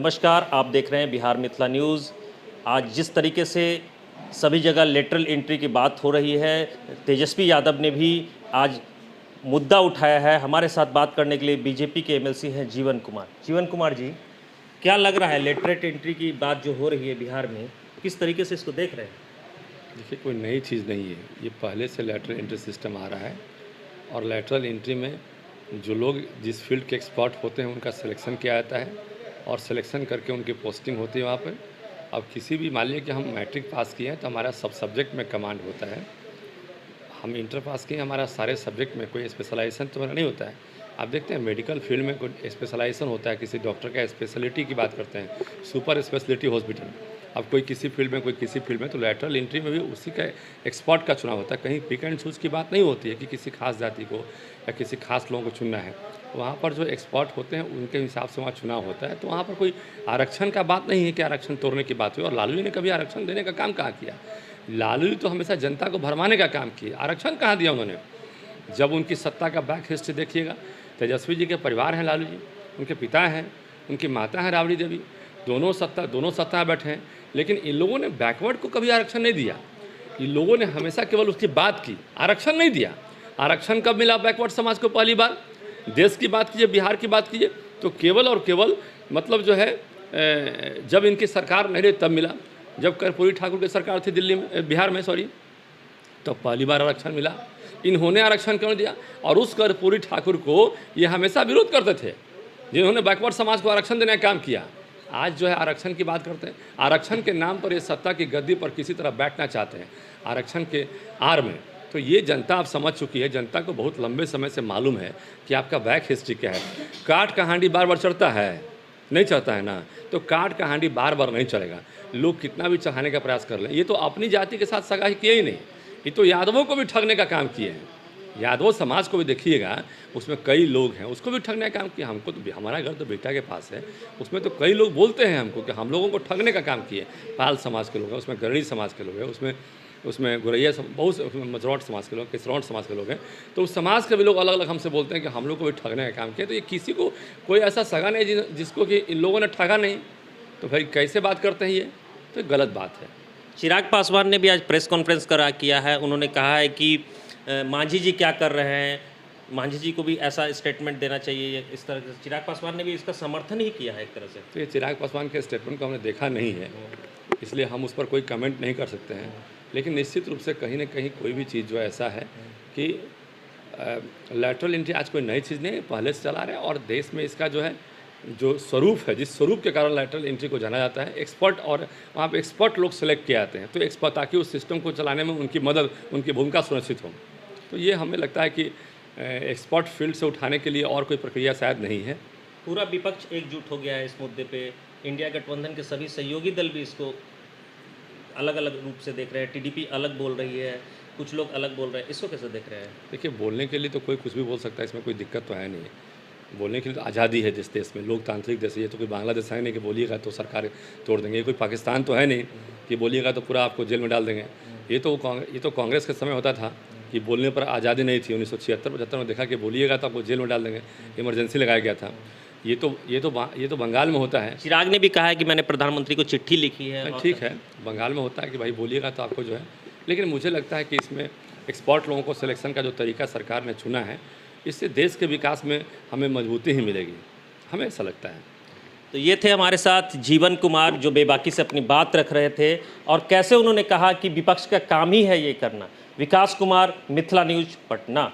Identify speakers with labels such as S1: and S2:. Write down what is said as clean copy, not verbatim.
S1: नमस्कार, आप देख रहे हैं बिहार मिथिला न्यूज़। आज जिस तरीके से सभी जगह लेटरल एंट्री की बात हो रही है, तेजस्वी यादव ने भी आज मुद्दा उठाया है। हमारे साथ बात करने के लिए बीजेपी के एमएलसी हैं जीवन कुमार। जीवन कुमार जी, क्या लग रहा है लेटरल एंट्री की बात जो हो रही है बिहार में, किस तरीके से इसको देख रहे हैं?
S2: देखिए, कोई नई चीज़ नहीं है। ये पहले से लेटरल एंट्री सिस्टम आ रहा है और लेटरल एंट्री में जो लोग जिस फील्ड के एक्सपर्ट होते हैं उनका सिलेक्शन किया जाता है और सिलेक्शन करके उनकी पोस्टिंग होती है वहाँ पर। अब किसी भी मान लीजिए कि हम मैट्रिक पास किए हैं तो हमारा सब सब्जेक्ट में कमांड होता है। हम इंटर पास किए, हमारा सारे सब्जेक्ट में कोई स्पेशलाइजेशन तो नहीं होता है। आप देखते हैं मेडिकल फील्ड में कोई स्पेशलाइजेशन होता है, किसी डॉक्टर का स्पेशलिटी की बात करते हैं, सुपर स्पेशलिटी हॉस्पिटल। अब कोई किसी फील्ड में, कोई किसी फील्ड में, तो लेटरल एंट्री में भी उसी का एक्सपर्ट का चुनाव होता है। कहीं पिक एंड चूज़ की बात नहीं होती है कि किसी खास जाति को या किसी खास लोगों को चुनना है। वहाँ पर जो एक्सपर्ट होते हैं उनके हिसाब से वहाँ चुनाव होता है। तो वहाँ पर कोई आरक्षण का बात नहीं है कि आरक्षण तोड़ने की बात हुई। और लालू जी ने कभी आरक्षण देने का काम कहाँ किया? लालू जी तो हमेशा जनता को भरमाने का काम किया। आरक्षण कहाँ दिया उन्होंने? जब उनकी सत्ता का बैक हिस्ट्री देखिएगा, तेजस्वी जी के परिवार हैं लालू जी, उनके पिता हैं, उनकी माता हैं राबड़ी देवी, दोनों सत्ता में बैठे हैं। लेकिन इन लोगों ने बैकवर्ड को कभी आरक्षण नहीं दिया। इन लोगों ने हमेशा केवल उसकी बात की, आरक्षण नहीं दिया। आरक्षण कब मिला बैकवर्ड समाज को? पहली बार। देश की बात कीजिए, बिहार की बात कीजिए, तो केवल और केवल मतलब जो है जब इनकी सरकार नहीं रही तब मिला। जब कर्पूरी ठाकुर की सरकार थी दिल्ली में, बिहार में सॉरी, तो पहली बार आरक्षण मिला। इन्होंने आरक्षण क्यों दिया? और उस कर्पूरी ठाकुर को ये हमेशा विरोध करते थे जिन्होंने बैकवर्ड समाज को आरक्षण देने का काम किया। आज जो है आरक्षण की बात करते हैं। आरक्षण के नाम पर ये सत्ता की गद्दी पर किसी तरह बैठना चाहते हैं, आरक्षण के आड़ में। तो ये जनता आप समझ चुकी है। जनता को बहुत लंबे समय से मालूम है कि आपका बैक हिस्ट्री क्या है। काट का हांडी बार बार चढ़ता है? नहीं चढ़ता है ना। तो काट का हांडी बार बार नहीं चढ़ेगा। लोग कितना भी चढ़ाने का प्रयास कर लें। ये तो अपनी जाति के साथ सगा ही किए ही नहीं, ये तो यादवों को भी ठगने का काम किए हैं। यादव समाज को भी देखिएगा, उसमें कई लोग हैं, उसको भी ठगने का काम किया। हमको तो, हमारा घर तो बेटा के पास है, उसमें तो कई लोग बोलते हैं हमको कि हम लोगों को ठगने का काम किए। पाल समाज के लोग हैं, उसमें गरड़ी समाज के लोग हैं, उसमें गुरैया बहुत, उसमें मजरौट समाज के लोग, किसरौट समाज के लोग हैं। तो उस समाज के भी लोग अलग अलग हमसे बोलते हैं कि हम लोग को भी ठगने का काम किया। तो ये किसी को कोई ऐसा सगा नहीं जिसको कि इन लोगों ने ठगा नहीं। तो भाई कैसे बात करते हैं ये? तो गलत बात है।
S1: चिराग पासवान ने भी आज प्रेस कॉन्फ्रेंस किया है। उन्होंने कहा है कि मांझी जी क्या कर रहे हैं, मांझी जी को भी ऐसा स्टेटमेंट देना चाहिए। इस तरह से चिराग पासवान ने भी इसका समर्थन ही किया है एक तरह से।
S2: तो ये चिराग पासवान के स्टेटमेंट को हमने देखा नहीं है, इसलिए हम उस पर कोई कमेंट नहीं कर सकते हैं। लेकिन निश्चित रूप से कहीं ना कहीं कोई भी चीज़ जो ऐसा है कि लेटरल एंट्री आज कोई नई चीज़ नहीं है, पहले से चला रहे हैं। और देश में इसका जो है जो स्वरूप है, जिस स्वरूप के कारण लेटरल एंट्री को जाना जाता है, एक्सपर्ट, और वहाँ पे एक्सपर्ट लोग सेलेक्ट किए जाते हैं। तो एक्सपर्ट, ताकि उस सिस्टम को चलाने में उनकी मदद, उनकी भूमिका सुनिश्चित हो। तो ये हमें लगता है कि एक्सपर्ट फील्ड से उठाने के लिए और कोई प्रक्रिया शायद नहीं है।
S1: पूरा विपक्ष एकजुट हो गया है इस मुद्दे पे। इंडिया गठबंधन के सभी सहयोगी दल भी इसको अलग अलग रूप से देख रहे हैं। टीडीपी अलग बोल रही है, कुछ लोग अलग बोल रहे हैं। इसको कैसे देख रहे हैं?
S2: देखिए, बोलने के लिए तो कोई कुछ भी बोल सकता है, इसमें कोई दिक्कत तो है नहीं। बोलने के लिए तो आज़ादी है जिस देश में, लोकतांत्रिक देश है। ये तो कोई बांग्लादेश है नहीं कि बोलिएगा तो सरकार तोड़ देंगे। ये कोई पाकिस्तान तो है नहीं कि बोलिएगा तो पूरा आपको जेल में डाल देंगे। ये तो कांग्रेस के समय होता था कि बोलने पर आज़ादी नहीं थी। 1976-75 में देखा कि बोलिएगा तो आपको जेल में डाल देंगे, इमरजेंसी लगाया गया था। ये तो बंगाल में होता है।
S1: चिराग ने भी कहा है कि मैंने प्रधानमंत्री को चिट्ठी लिखी है।
S2: ठीक है, बंगाल में होता है कि भाई बोलिएगा तो आपको जो है। लेकिन मुझे लगता है कि इसमें एक्सपर्ट लोगों को सिलेक्शन का जो तरीका सरकार ने चुना है, इससे देश के विकास में हमें मजबूती ही मिलेगी, हमें ऐसा लगता है।
S1: तो ये थे हमारे साथ जीवन कुमार, जो बेबाकी से अपनी बात रख रहे थे और कैसे उन्होंने कहा कि विपक्ष का काम ही है ये करना। विकास कुमार, मिथिला न्यूज़, पटना।